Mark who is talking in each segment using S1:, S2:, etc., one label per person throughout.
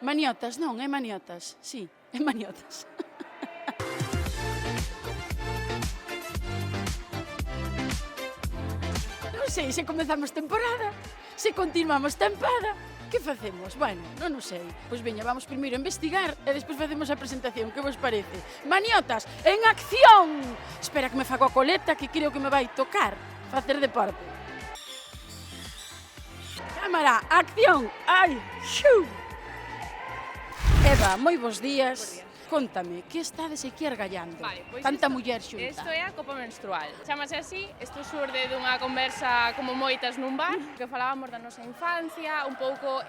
S1: Maniotas, non, é maniotas. Sí, é maniotas. Non sei se comezamos temporada, se continuamos tempada. Que facemos? Bueno, non o sei. Pois veña, vamos primeiro a investigar e despois facemos a presentación. Que vos parece? Maniotas, en acción! Espera que me fago a coleta que creo que me vai tocar facer deporte. Cámara, acción! Ai, xiu! Eva, moi bons días. Contame, que estades aquí argallando?
S2: Vale, pois
S1: Tanta muller xunta.
S2: Isto é a copa menstrual. Chámase así, isto surde dunha conversa como moitas nun bar, que falábamos da nosa infancia, un pouco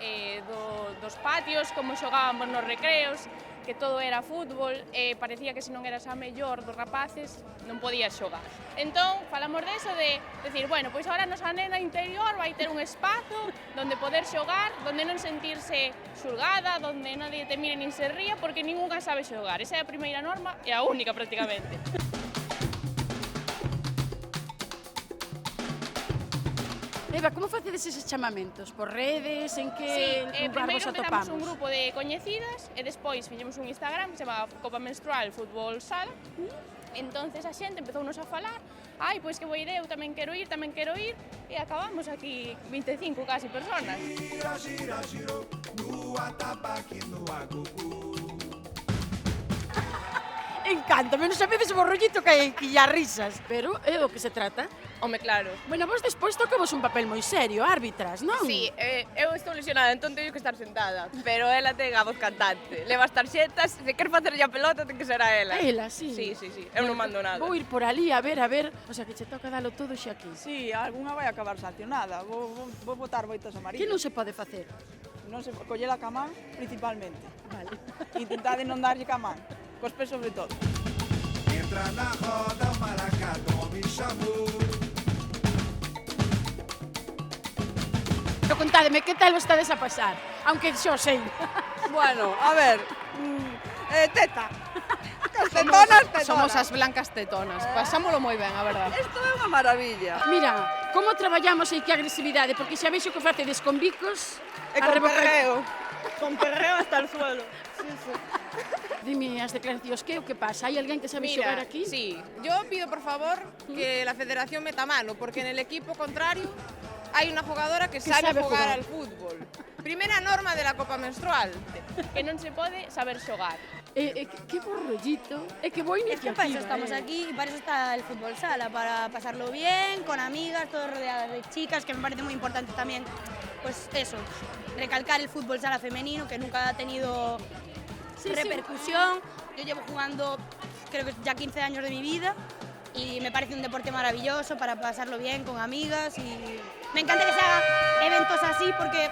S2: dos patios, como xogábamos nos recreos, que todo era fútbol, e parecía que se non eras a mellor dos rapaces, non podías xogar. Entón, falamos deso de decir, bueno, pois agora a nosa nena interior vai ter un espazo donde poder xogar, donde non sentirse xulgada, donde nadie te mire nin se ría, porque ningunha sabe xogar. Esa é a primeira norma e a única prácticamente.
S1: Eva, como facedes eses chamamentos? Por redes? En que lugar vos
S2: Primeiro empezamos
S1: atopamos?
S2: un grupo de coñecidas e despois fixemos un Instagram que se chama Copa Menstrual Fútbol Sala. Entonces a xente empezounos a falar, ai, pois que boa idea, eu tamén quero ir, e acabamos aquí 25 casi personas.
S1: Encántame, non sabedes o rollito que hai aquí a risas. Pero é do que se trata.
S2: Home, claro.
S1: Bueno, vos despois tocamos un papel moi serio, árbitras, non?
S3: Sí, eu estou lesionada, entón teño que estar sentada, pero ela ten a voz cantante. Leva as tarxetas, se quer facerlle a pelota ten que ser a ela.
S1: A ela, sí.
S3: Sí, eu non mando nada.
S1: Vou ir por ali a ver, o sea, que che toca dalo todo xa aquí.
S4: Sí, algunha vai acabar sancionada. Vou botar moitas amarillas.
S1: Que non se pode facer?
S4: Non se coller a camán, principalmente.
S1: Vale.
S4: Intentade non darlle camán, cos pés sobre todo.
S5: Entra na roda, o maracatu me chamou.
S1: Pero contádeme, que tal o estades a pasar? Aunque xo sei.
S4: Bueno, a ver, teta. Tetonas.
S3: Somos as blancas tetonas, pasámolo moi ben, a verdade.
S4: Isto é unha maravilla.
S1: Mira, como traballamos aí que agresividade? Porque xa veixo que facedes con bicos.
S4: E
S1: a
S4: con
S1: revocar-
S4: perreo. Con perreo hasta el suelo.
S1: Dime as declaracións, que o que pasa? Hai alguén que sabe xogar aquí?
S6: Sí, yo pido por favor que la federación meta mano, porque en el equipo contrario hay una jugadora que sabe
S1: sabe
S6: jugar
S1: jugar.
S6: al fútbol. Primera norma de la Copa Menstrual.
S2: Que non se pode saber xogar.
S1: Que bo rollito. Que boa
S7: Es que
S1: iniciativa.
S7: para eso estamos aquí y para eso está el fútbol sala, para pasarlo bien, con amigas, todos rodeadas de chicas, que me parece muy importante también, pues eso, recalcar el fútbol sala femenino, que nunca ha tenido repercusión. Yo llevo jugando, creo que ya 15 años de mi vida y me parece un deporte maravilloso para pasarlo bien con amigas y me encanta que se hagan eventos así porque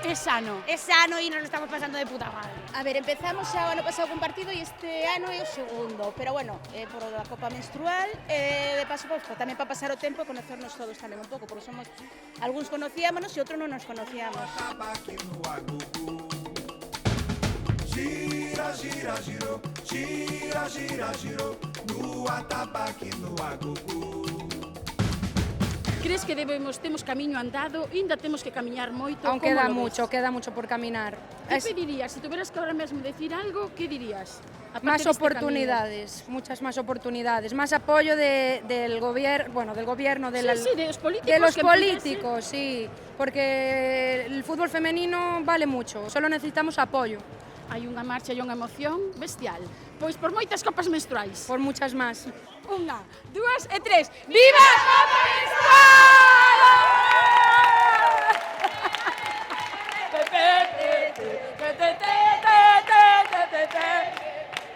S1: É sano.
S7: es sano y nos lo estamos pasando de puta madre.
S8: A ver, empezamos xa o ano pasado con partido e este ano é o segundo, pero bueno, por a Copa Menstrual, de paso, pues, tamén para pasar o tempo e conocernos todos tamén un pouco, porque somos, algúns conocíamonos e outros non nos conocíamos.
S5: Tabaque no agugu. Gira, gira, girou. Gira, gira, girou. No atabaque no agugu.
S1: Crees que temos camiño andado? Ainda temos que camiñar moito?
S9: Aún
S1: Como
S9: queda
S1: lo
S9: mucho,
S1: ves?
S9: queda mucho por caminar.
S1: Que pedirías? Se tuveras que ahora mesmo decir algo, que dirías? Aparte
S9: Más
S1: deste
S9: oportunidades, muchas más oportunidades, más apoyo del gobierno, bueno, del gobierno,
S1: camiño. Sí, de los políticos.
S9: de los
S1: que
S9: políticos, sí, porque el fútbol femenino vale mucho, solo necesitamos apoyo,
S1: Hai unha marcha e unha emoción bestial. Pois por moitas copas menstruais.
S9: por muchas más.
S1: Unha, dúas e tres. Viva a Copa Menstrual!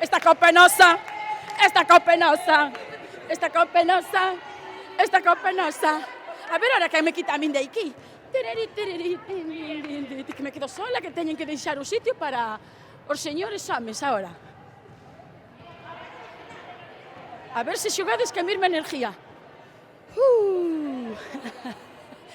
S1: Esta copa é nosa, esta copa é nosa, esta copa é nosa, esta copa é nosa. A ver, ahora que me quita a min de aquí. Que me quedo sola, que teñen que deixar o sitio para os señores homes ahora. A ver se xogades que a mesma energía.